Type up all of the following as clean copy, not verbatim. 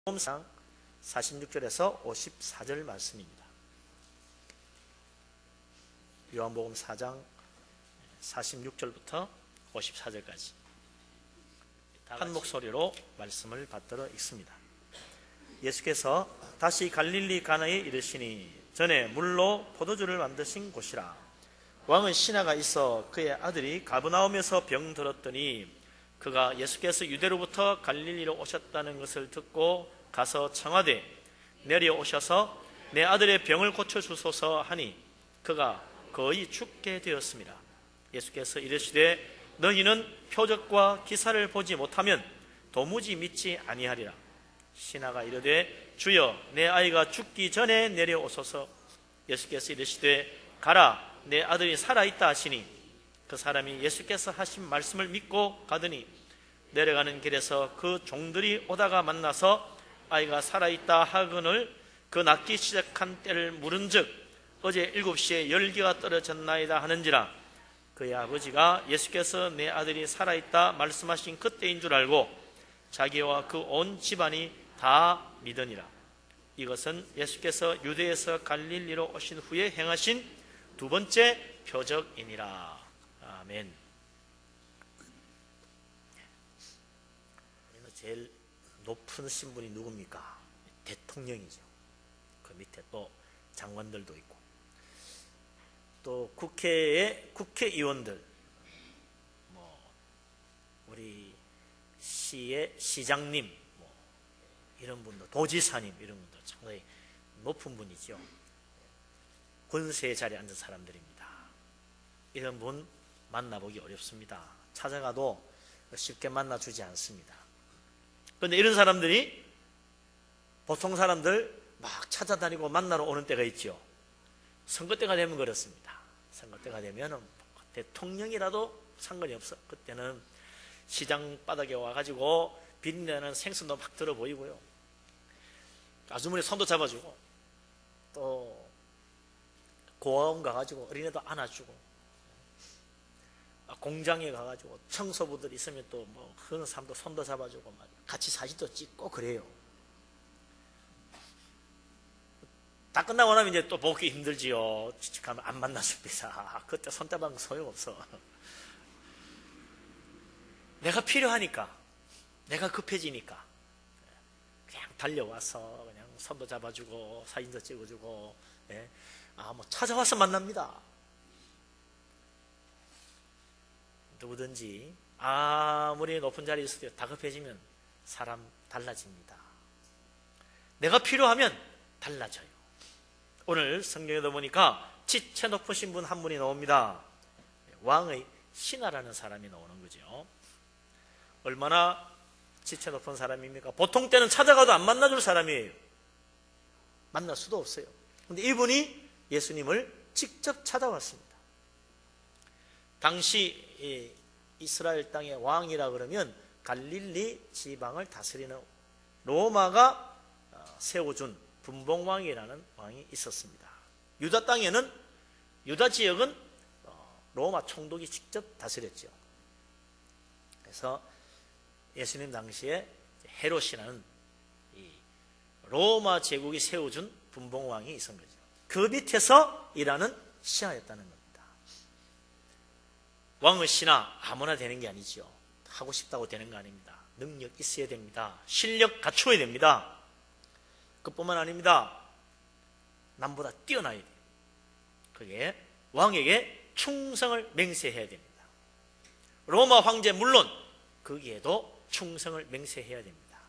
요한복음 46절에서 54절 말씀입니다. 요한복음 4장 46절부터 54절까지 한 목소리로 말씀을 받들어 읽습니다. 예수께서 다시 갈릴리 가나에 이르시니 전에 물로 포도주를 만드신 곳이라. 왕은 신하가 있어 그의 아들이 가버나움에서 병들었더니 그가 예수께서 유대로부터 갈릴리로 오셨다는 것을 듣고 가서 청하되 내려오셔서 내 아들의 병을 고쳐주소서 하니 그가 거의 죽게 되었습니다. 예수께서 이르시되 너희는 표적과 기사를 보지 못하면 도무지 믿지 아니하리라. 신하가 이르되 주여 내 아이가 죽기 전에 내려오소서. 예수께서 이르시되 가라 내 아들이 살아있다 하시니 그 사람이 예수께서 하신 말씀을 믿고 가더니 내려가는 길에서 그 종들이 오다가 만나서 아이가 살아있다 하거늘 그 낫기 시작한 때를 물은즉 어제 7시에 열기가 떨어졌나이다 하는지라. 그의 아버지가 예수께서 내 아들이 살아있다 말씀하신 그때인 줄 알고 자기와 그 온 집안이 다 믿으니라. 이것은 예수께서 유대에서 갈릴리로 오신 후에 행하신 두 번째 표적이니라. 아멘. 제일 높은 신분이 누굽니까? 대통령이죠. 그 밑에 또 장관들도 있고 또 국회의 국회의원들, 우리 시의 시장님, 이런 분들, 도지사님 이런 분들 상당히 높은 분이죠. 권세의 자리에 앉은 사람들입니다. 이런 분 만나보기 어렵습니다. 찾아가도 쉽게 만나주지 않습니다. 그런데 이런 사람들이 보통 사람들 막 찾아다니고 만나러 오는 때가 있죠. 선거 때가 되면 그렇습니다. 선거 때가 되면 대통령이라도 상관이 없어. 그때는 시장 바닥에 와가지고 빛나는 생선도 막 들어 보이고요. 아주머니 손도 잡아주고 또 고아원 가가지고 어린애도 안아주고 공장에 가가지고 청소부들 있으면 또 그런 사람도 손도 잡아주고 같이 사진도 찍고 그래요. 다 끝나고 나면 이제 또 보기 힘들지요. 가면 안 만났습니다. 그때 손 잡아도 소용없어. 내가 필요하니까, 내가 급해지니까 그냥 달려와서 그냥 손도 잡아주고 사진도 찍어주고, 찾아와서 만납니다. 누구든지 아무리 높은 자리에 있어도 다급해지면 사람 달라집니다. 내가 필요하면 달라져요. 오늘 성경에도 보니까 지체 높으신 분 한 분이 나옵니다. 왕의 신하라는 사람이 나오는 거죠. 얼마나 지체 높은 사람입니까? 보통 때는 찾아가도 안 만나줄 사람이에요. 만날 수도 없어요. 그런데 이분이 예수님을 직접 찾아왔습니다. 당시 이스라엘 땅의 왕이라 그러면 갈릴리 지방을 다스리는 로마가 세워준 분봉왕이라는 왕이 있었습니다. 유다 땅에는, 유다 지역은 로마 총독이 직접 다스렸죠. 그래서 예수님 당시에 헤롯이라는 이 로마 제국이 세워준 분봉왕이 있었던 거죠. 그 밑에서 일하는 신하였다는 겁니다. 왕의 신하 아무나 되는 게 아니죠. 하고 싶다고 되는 거 아닙니다. 능력 있어야 됩니다. 실력 갖추어야 됩니다. 그뿐만 아닙니다. 남보다 뛰어나야 돼요. 그게 왕에게 충성을 맹세해야 됩니다. 로마 황제 물론 거기에도 충성을 맹세해야 됩니다.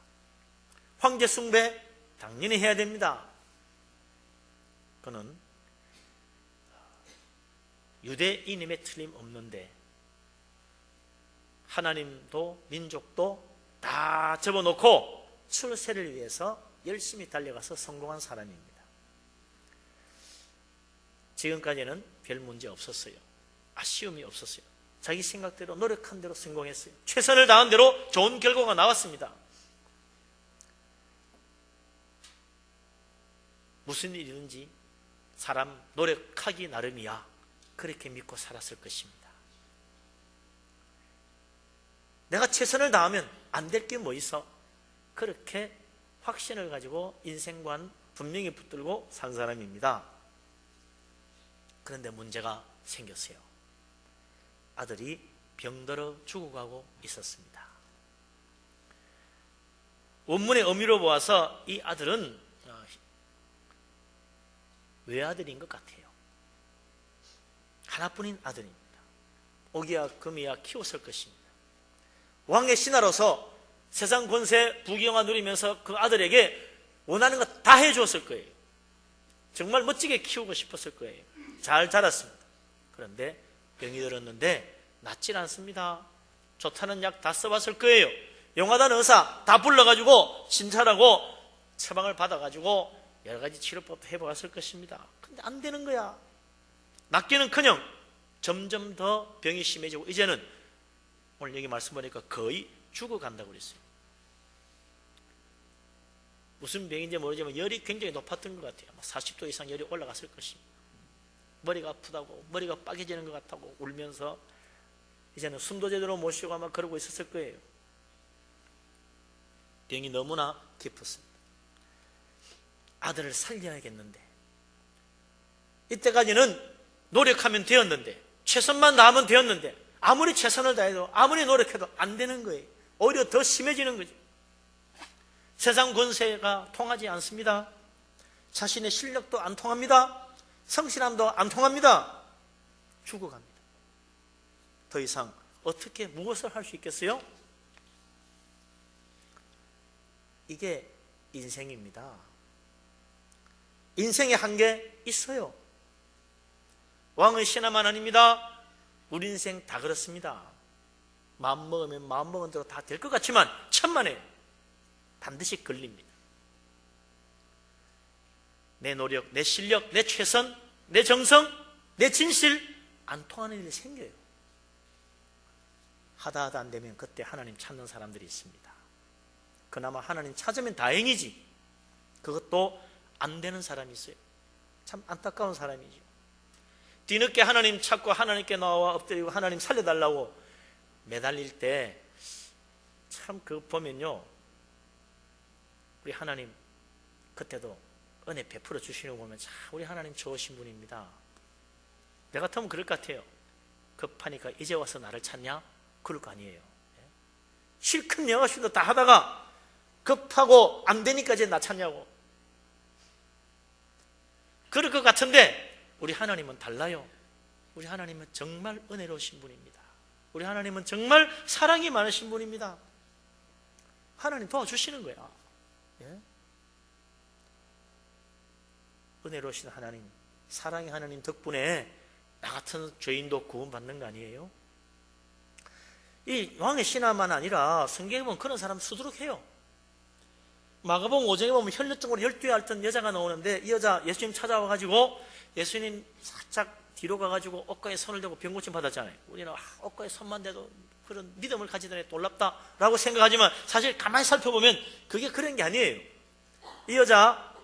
황제 숭배 당연히 해야 됩니다. 그는 유대인임에 틀림없는데 하나님도 민족도 다 접어놓고 출세를 위해서 열심히 달려가서 성공한 사람입니다. 지금까지는 별 문제 없었어요. 아쉬움이 없었어요. 자기 생각대로 노력한 대로 성공했어요. 최선을 다한 대로 좋은 결과가 나왔습니다. 무슨 일이든지 사람 노력하기 나름이야 그렇게 믿고 살았을 것입니다. 내가 최선을 다하면 안 될 게 뭐 있어? 그렇게 확신을 가지고 인생관 분명히 붙들고 산 사람입니다. 그런데 문제가 생겼어요. 아들이 병들어 죽어가고 있었습니다. 원문의 의미로 보아서 이 아들은 외아들인 것 같아요. 하나뿐인 아들입니다. 오기야 금이야 키웠을 것입니다. 왕의 신하로서 세상 권세 부귀영화 누리면서 그 아들에게 원하는 것 다 해주었을 거예요. 정말 멋지게 키우고 싶었을 거예요. 잘 자랐습니다. 그런데 병이 들었는데 낫질 않습니다. 좋다는 약 다 써봤을 거예요. 용하다는 의사 다 불러가지고 진찰하고 처방을 받아가지고 여러 가지 치료법도 해보았을 것입니다. 근데 안 되는 거야. 낫기는커녕 점점 더 병이 심해지고 이제는 오늘 여기 말씀 보니까 거의 죽어간다고 그랬어요. 무슨 병인지 모르지만 열이 굉장히 높았던 것 같아요. 40도 이상 열이 올라갔을 것입니다. 머리가 아프다고, 머리가 빠개지는 것 같다고 울면서 이제는 숨도 제대로 못 쉬고 아마 그러고 있었을 거예요. 병이 너무나 깊었습니다. 아들을 살려야겠는데, 이때까지는 노력하면 되었는데, 최선만 다하면 되었는데, 아무리 최선을 다해도 아무리 노력해도 안 되는 거예요. 오히려 더 심해지는 거죠. 세상 권세가 통하지 않습니다. 자신의 실력도 안 통합니다. 성실함도 안 통합니다. 죽어갑니다. 더 이상 어떻게 무엇을 할 수 있겠어요? 이게 인생입니다. 인생에 한계 있어요. 왕의 신하만 아닙니다. 우리 인생 다 그렇습니다. 마음 먹으면 마음 먹은 대로 다 될 것 같지만 천만에 반드시 걸립니다. 내 노력, 내 실력, 내 최선, 내 정성, 내 진실 안 통하는 일이 생겨요. 하다 안 되면 그때 하나님 찾는 사람들이 있습니다. 그나마 하나님 찾으면 다행이지 그것도 안 되는 사람이 있어요. 참 안타까운 사람이죠. 뒤늦게 하나님 찾고 하나님께 나와 엎드리고 하나님 살려달라고 매달릴 때 참 그거 보면요, 우리 하나님 그때도 은혜 베풀어 주시는 거 보면 참 우리 하나님 좋으신 분입니다. 내 같으면 그럴 것 같아요. 급하니까 이제 와서 나를 찾냐? 그럴 거 아니에요. 실컷 영어시도 다 하다가 급하고 안 되니까 이제 나 찾냐고. 그럴 것 같은데 우리 하나님은 달라요. 우리 하나님은 정말 은혜로우신 분입니다. 우리 하나님은 정말 사랑이 많으신 분입니다. 하나님 도와주시는 거야. 예? 은혜로우신 하나님, 사랑의 하나님 덕분에 나 같은 죄인도 구원받는 거 아니에요? 이 왕의 신하만 아니라 성경에 보면 그런 사람 수두룩해요. 마가복음 5장에 보면 혈루증으로 열두에 앓던 여자가 나오는데 이 여자 예수님 찾아와가지고 예수님 살짝 뒤로 가가지고 옷가에 손을 대고 병 고침 받았잖아요. 우리는 옷가에 손만 대도 그런 믿음을 가지더니 놀랍다라고 생각하지만 사실 가만히 살펴보면 그게 그런 게 아니에요. 이 여자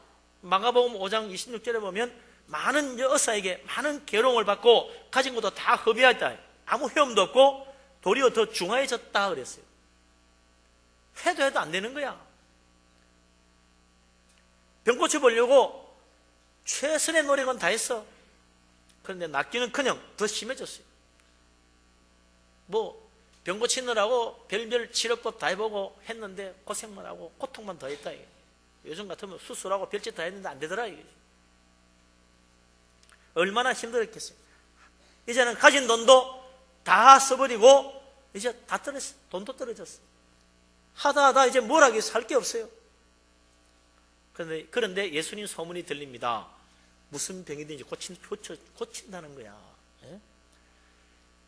마가복음 5장 26절에 보면 많은 여사에게 많은 괴로움을 받고 가진 것도 다 허비하였다. 아무 헤엄도 없고 도리어 더 중하해졌다 그랬어요. 해도 안 되는 거야. 병 고쳐보려고 최선의 노력은 다 했어. 그런데 낫기는커녕 더 심해졌어요. 병 고치느라고 별별 치료법 다 해보고 했는데 고생만 하고 고통만 더 했다. 요즘 같으면 수술하고 별짓 다 했는데 안 되더라. 얼마나 힘들었겠어요. 이제는 가진 돈도 다 써버리고 이제 다 떨어졌어. 돈도 떨어졌어. 하다 이제 뭘 하겠어. 할 게 없어요. 그런데 예수님 소문이 들립니다. 무슨 병이든지 고친다는 거야. 예?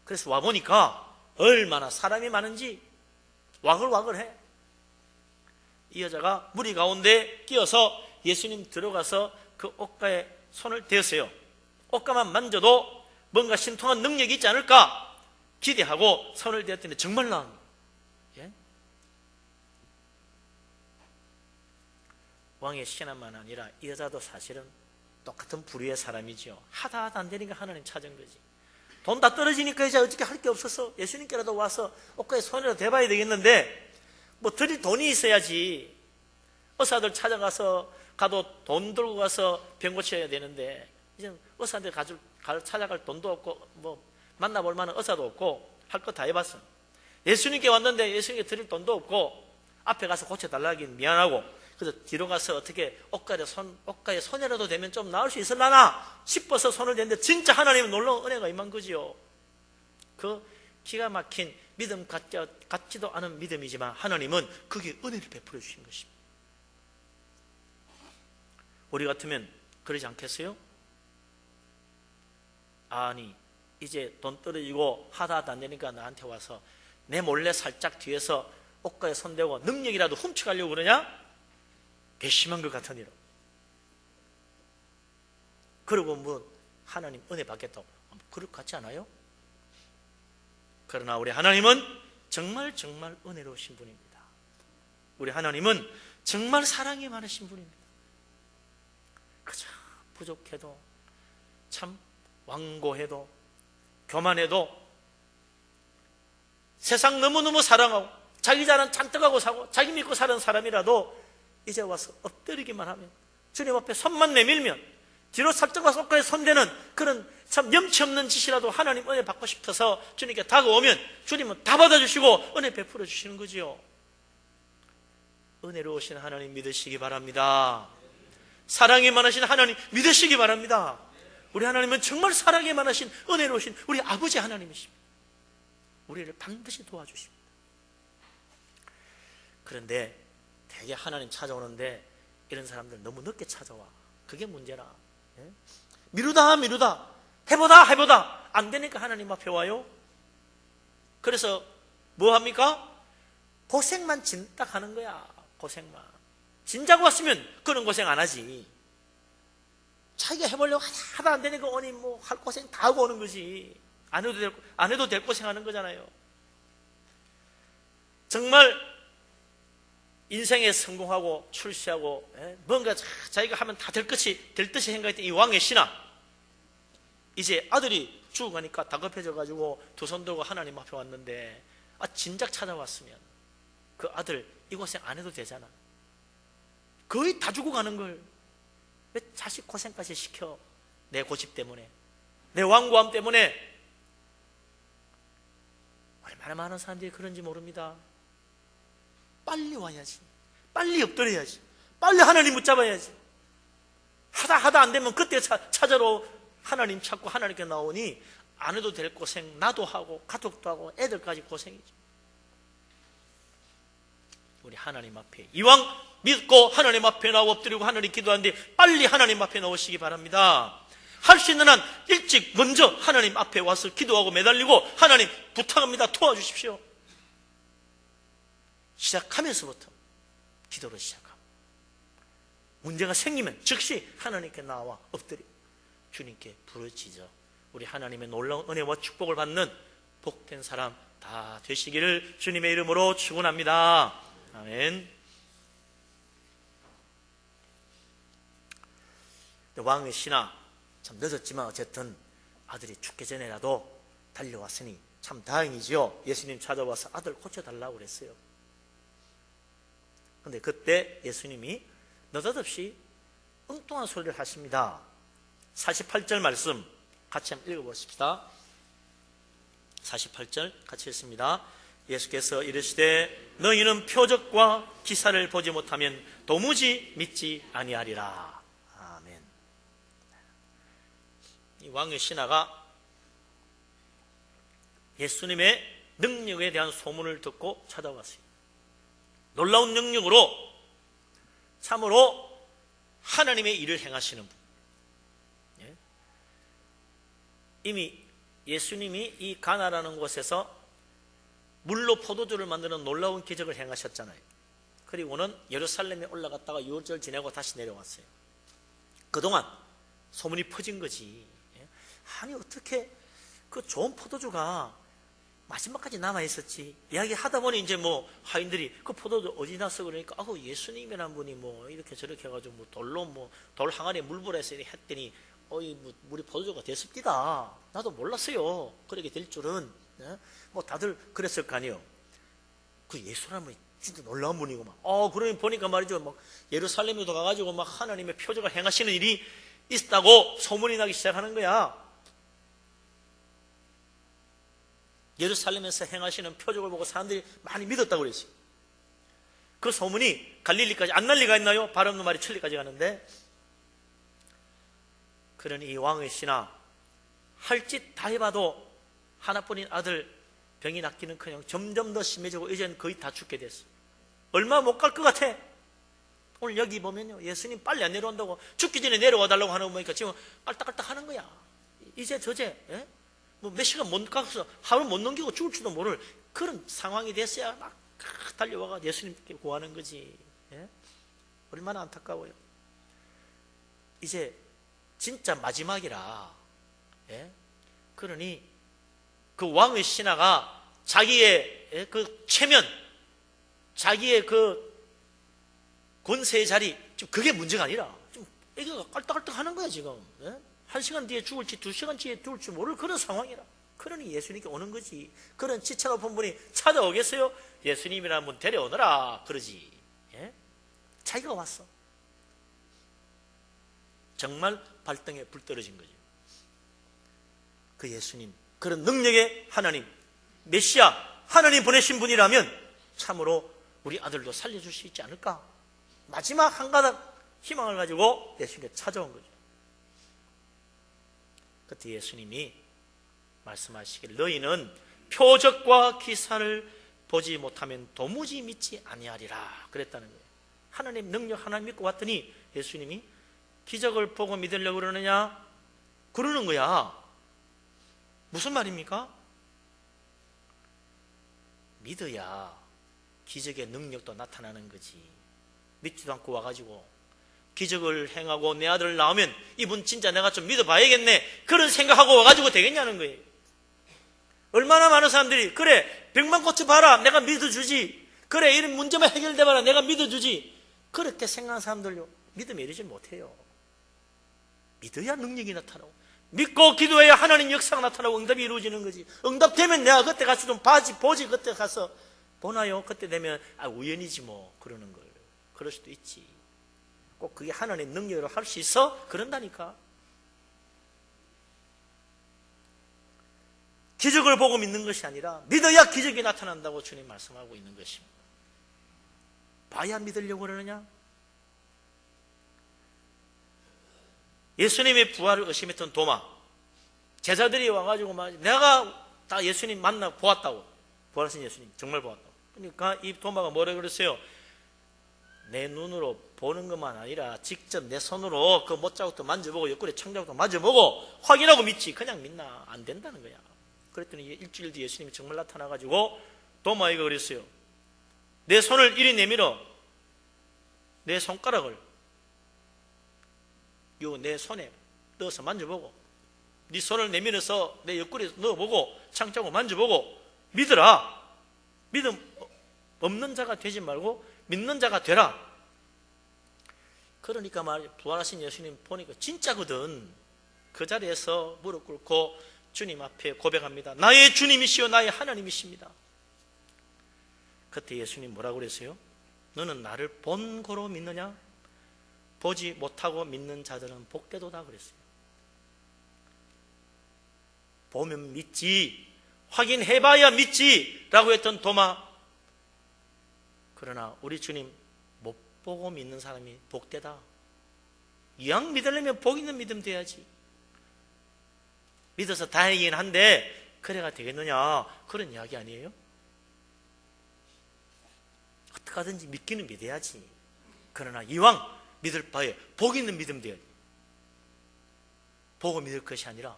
그래서 와보니까 얼마나 사람이 많은지 와글와글해. 이 여자가 무리 가운데 끼어서 예수님 들어가서 그 옷가에 손을 대었어요. 옷가만 만져도 뭔가 신통한 능력이 있지 않을까 기대하고 손을 대었더니 정말 나은 거예요. 예? 왕의 신하만 아니라 이 여자도 사실은 똑같은 부류의 사람이지요. 하다 안 되니까 하나님 찾은 거지. 돈 다 떨어지니까 이제 어떻게 할 게 없어서 예수님께라도 와서 옷가에 손이라도 대봐야 되겠는데 드릴 돈이 있어야지. 의사들 찾아가서 가도 돈 들고 가서 병 고쳐야 되는데 이제 의사한테 찾아갈 돈도 없고 뭐 만나볼 만한 의사도 없고 할 거 다 해봤어. 예수님께 왔는데 예수님께 드릴 돈도 없고 앞에 가서 고쳐달라 하긴 미안하고 그래서 뒤로 가서 어떻게 옷가에 손이라도 대면 좀 나을 수 있을라나 싶어서 손을 댔는데 진짜 하나님은 놀라운 은혜가 임한 거지요. 그 기가 막힌 믿음 같지도 않은 믿음이지만 하나님은 그게 은혜를 베풀어 주신 것입니다. 우리 같으면 그러지 않겠어요? 아니 이제 돈 떨어지고 하다 안 되니까 나한테 와서 내 몰래 살짝 뒤에서 옷가에 손대고 능력이라도 훔쳐가려고 그러냐? 괘씸한 것 같으니라. 그러고 뭐 하나님 은혜 받겠다고 그럴 것 같지 않아요? 그러나 우리 하나님은 정말 은혜로우신 분입니다. 우리 하나님은 정말 사랑이 많으신 분입니다. 그저 부족해도 참 완고해도 교만해도 세상 너무너무 사랑하고 자기 자랑 잔뜩하고 사고 자기 믿고 사는 사람이라도 이제 와서 엎드리기만 하면 주님 앞에 손만 내밀면 뒤로 살짝 와서 옷가에 손대는 그런 참 염치 없는 짓이라도 하나님 은혜 받고 싶어서 주님께 다가오면 주님은 다 받아주시고 은혜 베풀어 주시는 거지요. 은혜로우신 하나님 믿으시기 바랍니다. 사랑이 많으신 하나님 믿으시기 바랍니다. 우리 하나님은 정말 사랑이 많으신 은혜로우신 우리 아버지 하나님이십니다. 우리를 반드시 도와주십니다. 그런데 되게 하나님 찾아오는데 이런 사람들 너무 늦게 찾아와. 그게 문제라. 미루다 해보다 안 되니까 하나님 앞에 와요. 그래서 뭐 합니까? 고생만 진딱 하는 거야. 고생만. 진작 왔으면 그런 고생 안 하지. 자기가 해보려고 하다 안 되니까 오니 뭐 할 고생 다 하고 오는 거지. 안 해도 될 고생 하는 거잖아요. 정말 인생에 성공하고 출세하고 뭔가 자기가 하면 다 될 듯이 생각했던 이 왕의 신하, 이제 아들이 죽어가니까 다급해져가지고 두 손 들고 하나님 앞에 왔는데 진작 찾아왔으면 그 아들 이 고생 안 해도 되잖아. 거의 다 죽어가는 걸 왜 자식 고생까지 시켜? 내 고집 때문에, 내 완고함 때문에. 얼마나 많은 사람들이 그런지 모릅니다. 빨리 와야지, 빨리 엎드려야지, 빨리 하나님 붙잡아야지. 하다 안 되면 그때 찾아로 하나님 찾고 하나님께 나오니 안 해도 될 고생 나도 하고 가족도 하고 애들까지 고생이죠. 우리 하나님 앞에 이왕 믿고 하나님 앞에 나와 엎드리고 하나님 기도하는데 빨리 하나님 앞에 나오시기 바랍니다. 할 수 있는 한 일찍 먼저 하나님 앞에 와서 기도하고 매달리고 하나님 부탁합니다. 도와주십시오. 시작하면서부터 기도를 시작하고 문제가 생기면 즉시 하나님께 나와 엎드려 주님께 부르짖어 우리 하나님의 놀라운 은혜와 축복을 받는 복된 사람 다 되시기를 주님의 이름으로 축원합니다. 아멘. 왕의 신하 참 늦었지만 어쨌든 아들이 죽기 전에라도 달려왔으니 참 다행이죠. 예수님 찾아와서 아들 고쳐달라고 그랬어요. 그런데 그때 예수님이 느닷없이 엉뚱한 소리를 하십니다. 48절 말씀 같이 한번 읽어보십시다. 48절 같이 읽습니다. 예수께서 이르시되 너희는 표적과 기사를 보지 못하면 도무지 믿지 아니하리라. 아멘. 이 왕의 신하가 예수님의 능력에 대한 소문을 듣고 찾아왔어요. 놀라운 능력으로 참으로 하나님의 일을 행하시는 분. 이미 예수님이 이 가나라는 곳에서 물로 포도주를 만드는 놀라운 기적을 행하셨잖아요. 그리고는 예루살렘에 올라갔다가 6월절 지내고 다시 내려왔어요. 그동안 소문이 퍼진 거지. 아니 어떻게 그 좋은 포도주가 마지막까지 남아있었지. 이야기 하다 보니 이제 뭐 하인들이 그 포도주 어디 났어 그러니까 예수님이란 분이 뭐 이렇게 저렇게 해가지고 뭐 돌로 뭐 돌 항아리에 물 부어서 했더니 물이 포도주가 됐습니다. 나도 몰랐어요. 그렇게 될 줄은. 뭐 다들 그랬을 거 아니에요. 그 예수라면 진짜 놀라운 분이고 막. 그러니 보니까 말이죠. 막 예루살렘에도 가가지고 막 하나님의 표적을 행하시는 일이 있다고 소문이 나기 시작하는 거야. 예루살렘에서 행하시는 표적을 보고 사람들이 많이 믿었다고 그랬어요. 그 소문이 갈릴리까지 안 날 리가 있나요? 발 없는 말이 천리까지 가는데. 그러니 이 왕의 신하 할 짓 다 해봐도 하나뿐인 아들 병이 낫기는커녕 점점 더 심해지고 이제는 거의 다 죽게 됐어. 얼마 못 갈 것 같아. 오늘 여기 보면요, 예수님 빨리 안 내려온다고 죽기 전에 내려와 달라고 하는 거 보니까 지금 깔딱깔딱 하는 거야. 이제 저제 뭐 몇 시간 못 가서 하루 못 넘기고 죽을지도 모를 그런 상황이 됐어야 막 달려와가 예수님께 구하는 거지. 얼마나 안타까워요. 이제 진짜 마지막이라. 그러니 그 왕의 신하가 자기의 그 체면, 자기의 그 권세의 자리, 지금 그게 문제가 아니라 좀 애가 깔딱깔딱 하는 거야 지금. 1시간 뒤에 죽을지 2시간 뒤에 죽을지 모를 그런 상황이라. 그러니 예수님께 오는 거지. 그런 지체 높은 분이 찾아오겠어요? 예수님이라는 분 데려오너라 그러지. 자기가 왔어. 정말 발등에 불 떨어진 거죠. 그 예수님, 그런 능력의 하나님, 메시아, 하나님 보내신 분이라면 참으로 우리 아들도 살려줄 수 있지 않을까? 마지막 한 가닥 희망을 가지고 예수님께 찾아온 거죠. 그때 예수님이 말씀하시길 너희는 표적과 기사를 보지 못하면 도무지 믿지 아니하리라 그랬다는 거예요. 하나님 능력 하나 믿고 왔더니 예수님이 기적을 보고 믿으려고 그러느냐? 그러는 거야. 무슨 말입니까? 믿어야 기적의 능력도 나타나는 거지. 믿지도 않고 와가지고 기적을 행하고 내 아들 낳으면 이분 진짜 내가 좀 믿어봐야겠네 그런 생각하고 와가지고 되겠냐는 거예요. 얼마나 많은 사람들이 그래 병만 고쳐봐라 내가 믿어주지, 그래 이런 문제만 해결돼봐라 내가 믿어주지, 그렇게 생각하는 사람들요 믿음에 이르지 못해요. 믿어야 능력이 나타나고 믿고 기도해야 하나님 역사가 나타나고 응답이 이루어지는 거지. 응답되면 내가 그때 가서 좀 보지 그때 가서 보나요? 그때 되면 우연이지 뭐 그러는 걸. 그럴 수도 있지. 꼭 그게 하나님의 능력으로 할 수 있어? 그런다니까. 기적을 보고 믿는 것이 아니라 믿어야 기적이 나타난다고 주님 말씀하고 있는 것입니다. 봐야 믿으려고 그러느냐? 예수님의 부활을 의심했던 도마, 제자들이 와가지고 내가 다 예수님 만나 보았다고, 부활하신 예수님 정말 보았다고. 그러니까 이 도마가 뭐라고 그랬어요? 내 눈으로 보는 것만 아니라 직접 내 손으로 그 못자국도 만져보고 옆구리 창자국도 만져보고 확인하고 믿지. 그냥 믿나? 안 된다는 거야. 그랬더니 일주일 뒤에 예수님이 정말 나타나가지고 도마에게 그랬어요. 내 손을 이리 내밀어 내 손가락을 요 내 손에 넣어서 만져보고 네 손을 내밀어서 내 옆구리에 넣어보고 창자국 만져보고 믿으라. 믿음 없는 자가 되지 말고 믿는 자가 되라. 그러니까 부활하신 예수님 보니까 진짜거든. 그 자리에서 무릎 꿇고 주님 앞에 고백합니다. 나의 주님이시여 나의 하나님이십니다. 그때 예수님 뭐라고 그랬어요? 너는 나를 본고로 믿느냐? 보지 못하고 믿는 자들은 복되도다 그랬어요. 보면 믿지, 확인해봐야 믿지 라고 했던 도마. 그러나 우리 주님 못 보고 믿는 사람이 복되다. 이왕 믿으려면 복 있는 믿음 돼야지. 믿어서 다행이긴 한데 그래가 되겠느냐 그런 이야기 아니에요? 어떻게 하든지 믿기는 믿어야지. 그러나 이왕 믿을 바에 복 있는 믿음 돼야지. 보고 믿을 것이 아니라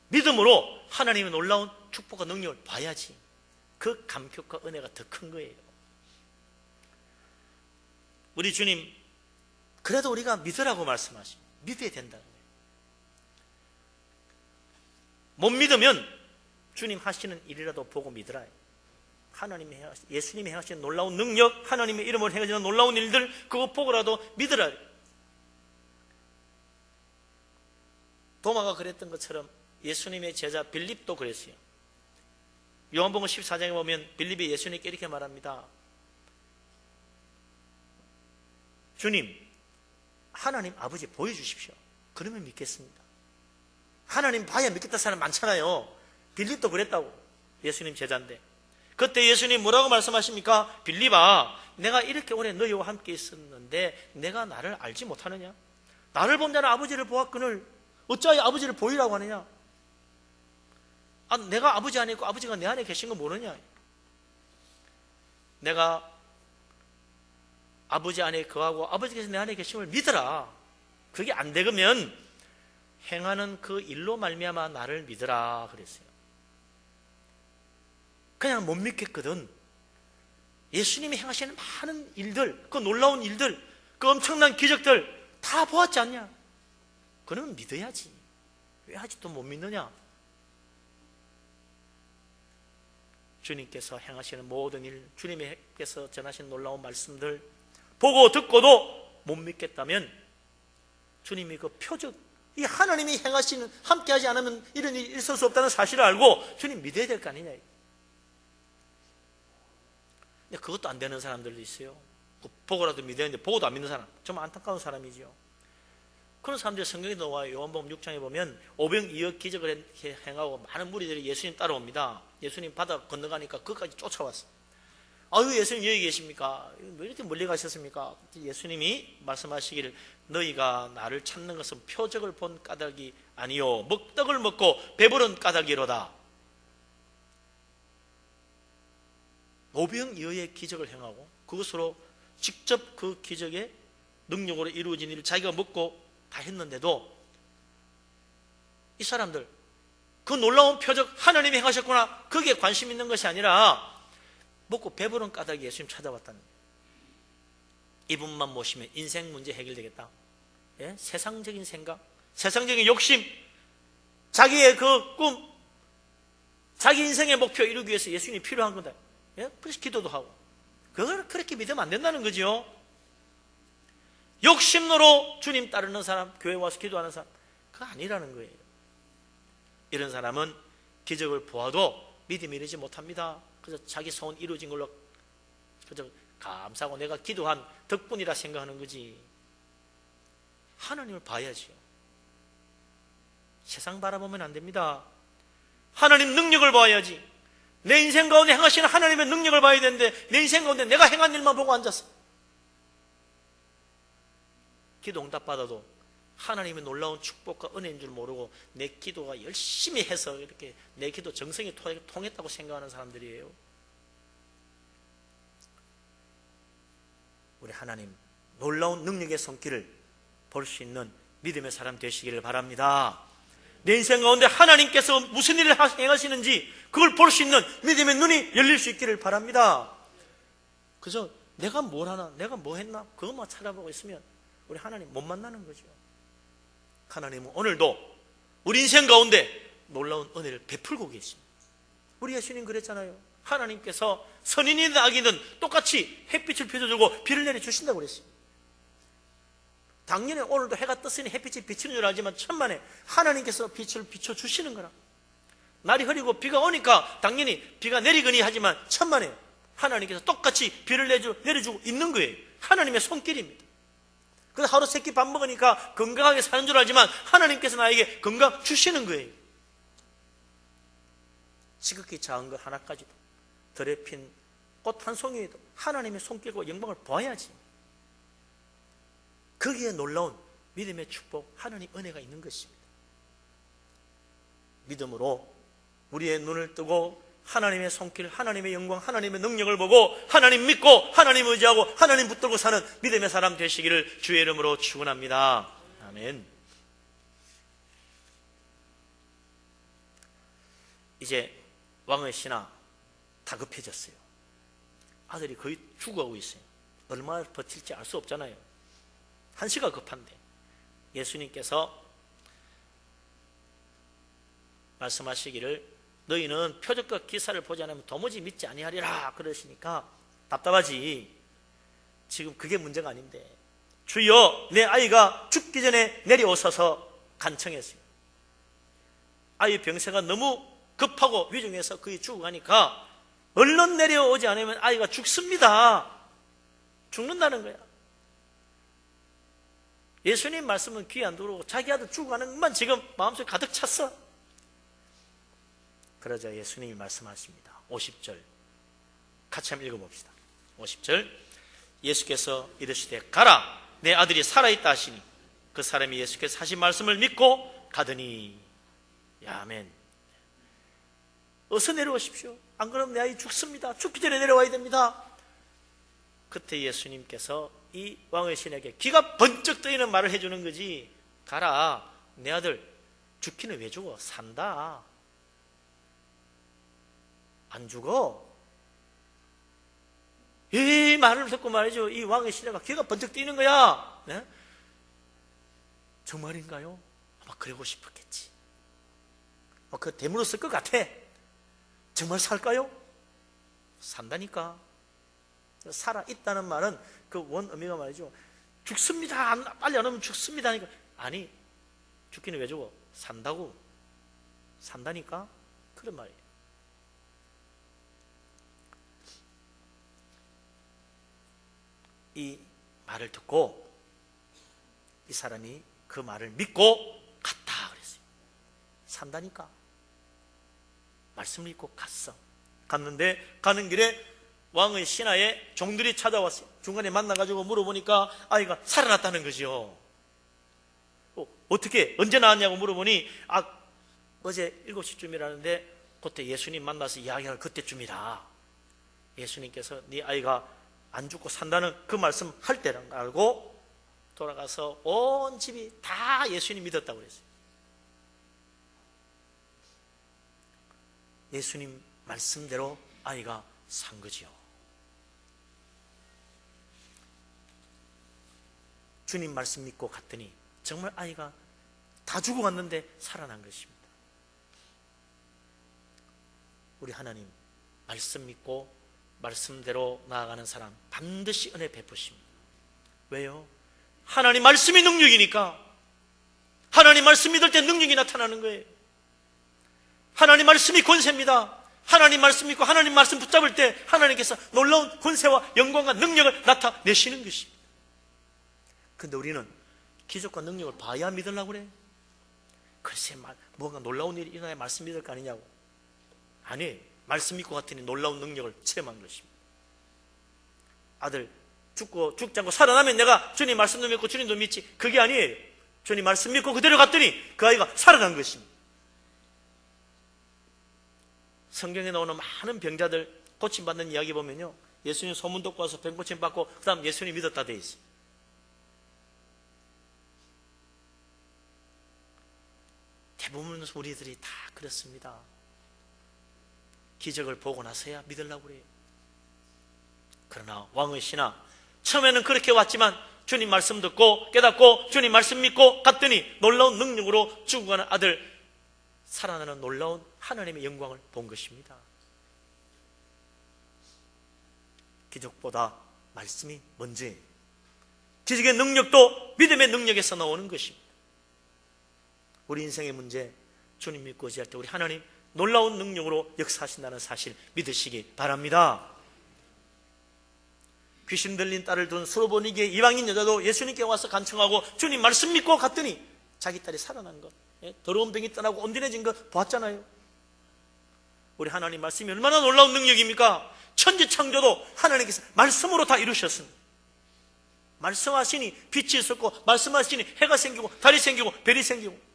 믿음으로 하나님의 놀라운 축복과 능력을 봐야지. 그 감격과 은혜가 더 큰 거예요. 우리 주님 그래도 우리가 믿으라고 말씀하시고 믿어야 된다는 거예요. 못 믿으면 주님 하시는 일이라도 보고 믿으라. 예수님이 행하시는 놀라운 능력, 하나님의 이름으로 행하시는 놀라운 일들 그거 보고라도 믿으라. 도마가 그랬던 것처럼 예수님의 제자 빌립도 그랬어요. 요한복음 14장에 보면 빌립이 예수님께 이렇게 말합니다. 주님, 하나님 아버지 보여주십시오. 그러면 믿겠습니다. 하나님 봐야 믿겠다 사람 많잖아요. 빌립도 그랬다고. 예수님 제자인데. 그때 예수님 뭐라고 말씀하십니까? 빌립아, 내가 이렇게 오래 너희와 함께 있었는데 내가 나를 알지 못하느냐? 나를 본 자는 아버지를 보았거늘 어찌하여 아버지를 보이라고 하느냐? 내가 아버지 안에 있고 아버지가 내 안에 계신 거 모르냐? 내가 아버지 안에 거하고 아버지께서 내 안에 계심을 믿어라. 그게 안 되면 행하는 그 일로 말미암아 나를 믿으라 그랬어요. 그냥 못 믿겠거든. 예수님이 행하시는 많은 일들, 그 놀라운 일들, 그 엄청난 기적들 다 보았지 않냐? 그러면 믿어야지. 왜 아직도 못 믿느냐? 주님께서 행하시는 모든 일, 주님께서 전하신 놀라운 말씀들 보고 듣고도 못 믿겠다면 주님이 그 표적, 이 하나님이 행하시는, 함께하지 않으면 이런 일이 있을 수 없다는 사실을 알고 주님 믿어야 될 거 아니냐? 근데 그것도 안 되는 사람들도 있어요. 보고라도 믿어야 되는데 보고도 안 믿는 사람, 정말 안타까운 사람이죠. 그런 사람들이 성경에 나와요. 요한복음 6장에 보면 오병이어 기적을 행하고 많은 무리들이 예수님 따라옵니다. 예수님 바다 건너가니까 그까지 쫓아왔어요. 아유, 예수님 여기 계십니까? 왜 이렇게 멀리 가셨습니까? 예수님이 말씀하시기를 너희가 나를 찾는 것은 표적을 본 까닭이 아니요 먹떡을 먹고 배부른 까닭이로다. 오병이어의 기적을 행하고 그것으로 직접 그 기적의 능력으로 이루어진 일을 자기가 먹고 다 했는데도 이 사람들 그 놀라운 표적 하나님이 행하셨구나 거기에 관심 있는 것이 아니라 먹고 배부른 까닭에 예수님 찾아왔다는 거예요. 이분만 모시면 인생 문제 해결되겠다. 예? 세상적인 생각, 세상적인 욕심, 자기의 그 꿈, 자기 인생의 목표 이루기 위해서 예수님이 필요한 거다. 예? 그래서 기도도 하고. 그걸 그렇게 믿으면 안 된다는 거죠. 욕심으로 주님 따르는 사람, 교회 와서 기도하는 사람, 그거 아니라는 거예요. 이런 사람은 기적을 보아도 믿음이 이르지 못합니다. 그래서 자기 소원 이루어진 걸로 그저 감사하고 내가 기도한 덕분이라 생각하는 거지. 하나님을 봐야지요. 세상 바라보면 안 됩니다. 하나님 능력을 봐야지. 내 인생 가운데 행하시는 하나님의 능력을 봐야 되는데 내 인생 가운데 내가 행한 일만 보고 앉았어. 기도 응답 받아도 하나님의 놀라운 축복과 은혜인 줄 모르고 내 기도가 열심히 해서 이렇게 내 기도 정성이 통했다고 생각하는 사람들이에요. 우리 하나님 놀라운 능력의 손길을 볼 수 있는 믿음의 사람 되시기를 바랍니다. 내 인생 가운데 하나님께서 무슨 일을 행하시는지 그걸 볼 수 있는 믿음의 눈이 열릴 수 있기를 바랍니다. 그저 내가 뭘 하나, 내가 뭐 했나 그것만 찾아보고 있으면 우리 하나님 못 만나는 거죠. 하나님은 오늘도 우리 인생 가운데 놀라운 은혜를 베풀고 계십니다. 우리 예수님 그랬잖아요. 하나님께서 선인이든 악이든 똑같이 햇빛을 비춰주고 비를 내려주신다고 그랬어요. 당연히 오늘도 해가 떴으니 햇빛이 비치는 줄 알지만 천만에 하나님께서 빛을 비춰주시는 거라. 날이 흐리고 비가 오니까 당연히 비가 내리거니 하지만 천만에 하나님께서 똑같이 비를 내려주고 있는 거예요. 하나님의 손길입니다. 그래서 하루 세 끼 밥 먹으니까 건강하게 사는 줄 알지만 하나님께서 나에게 건강 주시는 거예요. 지극히 작은 것 하나까지도 들에 핀 꽃 한 송이에도 하나님의 손길과 영광을 보아야지. 거기에 놀라운 믿음의 축복, 하나님 은혜가 있는 것입니다. 믿음으로 우리의 눈을 뜨고 하나님의 손길, 하나님의 영광, 하나님의 능력을 보고 하나님 믿고 하나님 의지하고 하나님 붙들고 사는 믿음의 사람 되시기를 주의 이름으로 축원합니다. 아멘. 이제 왕의 신하 다급해졌어요. 아들이 거의 죽어가고 있어요. 얼마나 버틸지 알 수 없잖아요. 한시가 급한데 예수님께서 말씀하시기를 너희는 표적과 기사를 보지 않으면 도무지 믿지 아니하리라 그러시니까 답답하지. 지금 그게 문제가 아닌데 주여 내 아이가 죽기 전에 내려오셔서 간청했어요. 아이 병세가 너무 급하고 위중해서 거의 죽어가니까 얼른 내려오지 않으면 아이가 죽습니다. 죽는다는 거야. 예수님 말씀은 귀에 안 들어오고 자기 아들 죽어가는 것만 지금 마음속에 가득 찼어. 그러자 예수님이 말씀하십니다. 50절 같이 한번 읽어봅시다. 50절 예수께서 이르시되 가라 내 아들이 살아있다 하시니 그 사람이 예수께서 하신 말씀을 믿고 가더니. 아멘. 어서 내려오십시오. 안 그러면 내 아이 죽습니다. 죽기 전에 내려와야 됩니다. 그때 예수님께서 이 왕의 신에게 귀가 번쩍 뜨이는 말을 해주는 거지. 가라 내 아들 죽기는 왜 죽어? 산다. 안 죽어. 이 말을 듣고 말이죠. 이 왕의 신하가 귀가 번쩍 뜨이는 거야. 네? 정말인가요? 아마 그러고 싶었겠지. 그 대물었을 것 같아. 정말 살까요? 산다니까. 살아있다는 말은 그 원 의미가 말이죠. 죽습니다. 빨리 안 오면 죽습니다. 하니까 아니 죽기는 왜 죽어? 산다고. 산다니까. 그런 말이에요. 이 말을 듣고 이 사람이 그 말을 믿고 갔다 그랬어요. 산다니까. 말씀을 믿고 갔어. 갔는데 가는 길에 왕의 신하에 종들이 찾아왔어요. 중간에 만나가지고 물어보니까 아이가 살아났다는 거죠. 어떻게 언제 나왔냐고 물어보니 어제 7시쯤이라는데 그때 예수님 만나서 이야기할 그때쯤이다. 예수님께서 네 아이가 안 죽고 산다는 그 말씀 할 때라는 걸 알고 돌아가서 온 집이 다 예수님 믿었다고 그랬어요. 예수님 말씀대로 아이가 산 거지요. 주님 말씀 믿고 갔더니 정말 아이가 다 죽어갔는데 살아난 것입니다. 우리 하나님 말씀 믿고 말씀대로 나아가는 사람 반드시 은혜 베푸십니다. 왜요? 하나님 말씀이 능력이니까. 하나님 말씀 믿을 때 능력이 나타나는 거예요. 하나님 말씀이 권세입니다. 하나님 말씀 믿고 하나님 말씀 붙잡을 때 하나님께서 놀라운 권세와 영광과 능력을 나타내시는 것입니다. 근데 우리는 기적과 능력을 봐야 믿으려고 그래. 글쎄 뭔가 놀라운 일이 일어나야 말씀 믿을 거 아니냐고. 아니, 말씀 믿고 갔더니 놀라운 능력을 체험한 것입니다. 아들 죽지 않고 살아나면 내가 주님 말씀도 믿고 주님도 믿지. 그게 아니에요. 주님 말씀 믿고 그대로 갔더니 그 아이가 살아난 것입니다. 성경에 나오는 많은 병자들 고침받는 이야기 보면요, 예수님 소문 듣고 와서 병 고침 받고 그 다음 예수님 믿었다 돼 있어요. 대부분 우리들이 다 그렇습니다. 기적을 보고 나서야 믿으려고 그래요. 그러나 왕의 신하 처음에는 그렇게 왔지만 주님 말씀 듣고 깨닫고 주님 말씀 믿고 갔더니 놀라운 능력으로 죽어가는 아들 살아나는 놀라운 하나님의 영광을 본 것입니다. 기적보다 말씀이 먼저예요. 기적의 능력도 믿음의 능력에서 나오는 것입니다. 우리 인생의 문제 주님 믿고 의지할 때 우리 하나님 놀라운 능력으로 역사하신다는 사실 믿으시기 바랍니다. 귀신 들린 딸을 둔 수로보니게 이방인 여자도 예수님께 와서 간청하고 주님 말씀 믿고 갔더니 자기 딸이 살아난 것, 더러운 병이 떠나고 온전해진 것 봤잖아요. 우리 하나님 말씀이 얼마나 놀라운 능력입니까? 천지창조도 하나님께서 말씀으로 다 이루셨습니다. 말씀하시니 빛이 있었고 말씀하시니 해가 생기고 달이 생기고 별이 생기고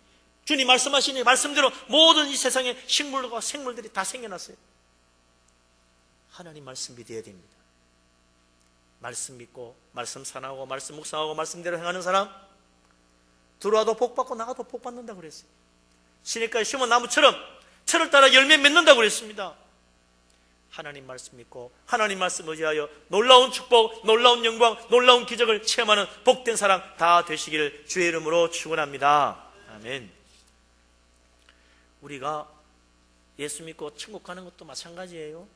주님 말씀하시니 말씀대로 모든 이 세상의 식물과 생물들이 다 생겨났어요. 하나님 말씀 믿어야 됩니다. 말씀 믿고 말씀 사나하고 말씀 묵상하고 말씀대로 행하는 사람 들어와도 복 받고 나가도 복 받는다고 그랬어요. 시냇가에 심은 나무처럼 철을 따라 열매 맺는다고 그랬습니다. 하나님 말씀 믿고 하나님 말씀 의지하여 놀라운 축복, 놀라운 영광, 놀라운 기적을 체험하는 복된 사람 다 되시기를 주의 이름으로 축원합니다. 아멘. 우리가 예수 믿고 천국 가는 것도 마찬가지예요.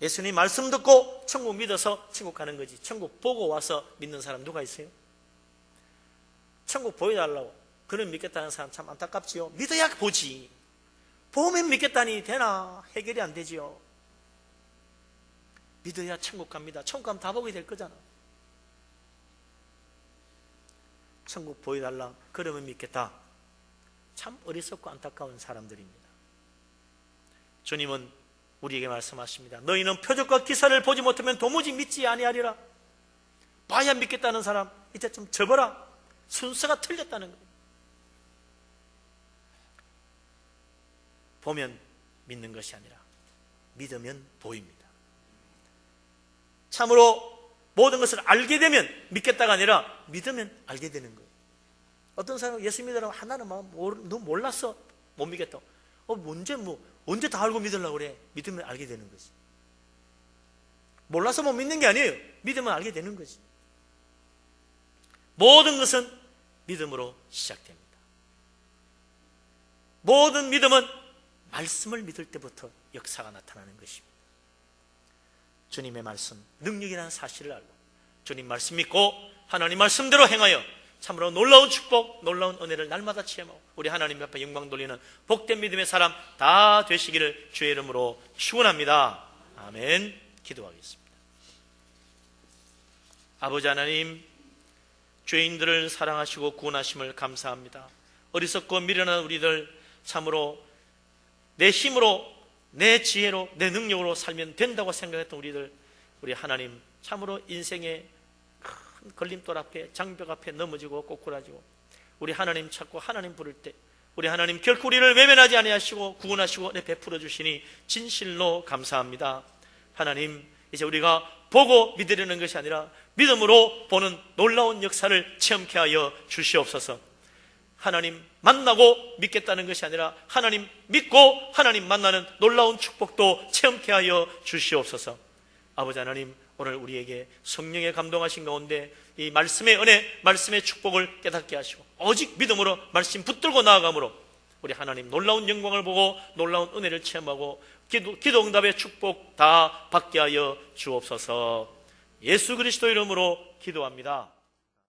예수님 말씀 듣고 천국 믿어서 천국 가는 거지. 천국 보고 와서 믿는 사람 누가 있어요? 천국 보여달라고 그는 믿겠다는 사람 참 안타깝지요. 믿어야 보지. 보면 믿겠다니 되나? 해결이 안 되지요. 믿어야 천국 갑니다. 천국 가면 다 보게 될 거잖아. 천국 보여달라. 그러면 믿겠다. 참 어리석고 안타까운 사람들입니다. 주님은 우리에게 말씀하십니다. 너희는 표적과 기사를 보지 못하면 도무지 믿지 아니하리라. 봐야 믿겠다는 사람 이제 좀 접어라. 순서가 틀렸다는 거예요. 보면 믿는 것이 아니라 믿으면 보입니다. 참으로 모든 것을 알게 되면 믿겠다가 아니라 믿으면 알게 되는 거예요. 어떤 사람은 예수 믿으라고 하나는 너 몰랐어 못 믿겠다. 언제 다 알고 믿으려고 그래. 믿으면 알게 되는 거지. 몰라서 못 믿는 게 아니에요. 믿으면 알게 되는 거지. 모든 것은 믿음으로 시작됩니다. 모든 믿음은 말씀을 믿을 때부터 역사가 나타나는 것입니다. 주님의 말씀, 능력이라는 사실을 알고 주님 말씀 믿고 하나님 말씀대로 행하여 참으로 놀라운 축복, 놀라운 은혜를 날마다 체험하고 우리 하나님 앞에 영광 돌리는 복된 믿음의 사람 다 되시기를 주의 이름으로 축원합니다. 아멘. 기도하겠습니다. 아버지 하나님, 죄인들을 사랑하시고 구원하심을 감사합니다. 어리석고 미련한 우리들 참으로 내 힘으로, 내 지혜로, 내 능력으로 살면 된다고 생각했던 우리들, 우리 하나님 참으로 인생의 큰 걸림돌 앞에, 장벽 앞에 넘어지고 꼬꾸라지고 우리 하나님 찾고 하나님 부를 때 우리 하나님 결코 우리를 외면하지 아니하시고 구원하시고 내 베풀어 주시니 진실로 감사합니다. 하나님, 이제 우리가 보고 믿으려는 것이 아니라 믿음으로 보는 놀라운 역사를 체험케 하여 주시옵소서. 하나님 만나고 믿겠다는 것이 아니라 하나님 믿고 하나님 만나는 놀라운 축복도 체험케 하여 주시옵소서. 아버지 하나님, 오늘 우리에게 성령의 감동하신 가운데 이 말씀의 은혜, 말씀의 축복을 깨닫게 하시고 오직 믿음으로 말씀 붙들고 나아감으로 우리 하나님 놀라운 영광을 보고 놀라운 은혜를 체험하고 기도 응답의 축복 다 받게 하여 주옵소서. 예수 그리스도 이름으로 기도합니다.